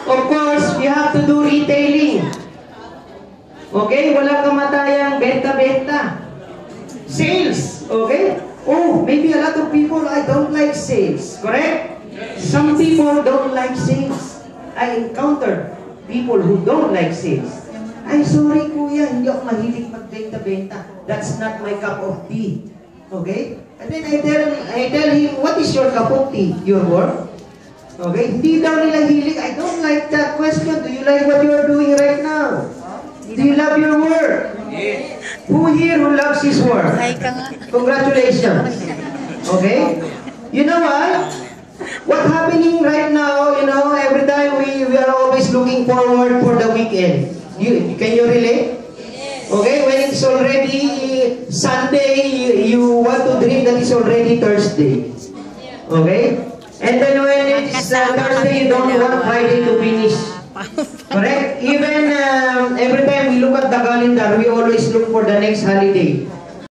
Of course, you have to do retailing. Okay? Walang kamatayang benta-benta. Sales. Okay? Oh, maybe a lot of people, I don't like sales. Correct? Some people don't like sales. I encountered people who don't like sales. I'm sorry, kuya, hindi ako mahilig magbenta-benta. That's not my cup of tea. Okay? And then I tell him, what is your cup of tea? Your work? Okay? Hindi daw nila hilig. I don't like that question. Do you like what you are doing right now? Do you love your work? Yes. Who here who loves his work? Congratulations. Okay? You know what? What happening right now, you know, every time we are always looking forward for the weekend. Can you relate? Okay? When it's already Sunday, you want to dream that it's already Thursday. Okay? And then when it's Thursday, you don't want Friday to finish. Correct? Even every time we look at the calendar, we always look for the next holiday.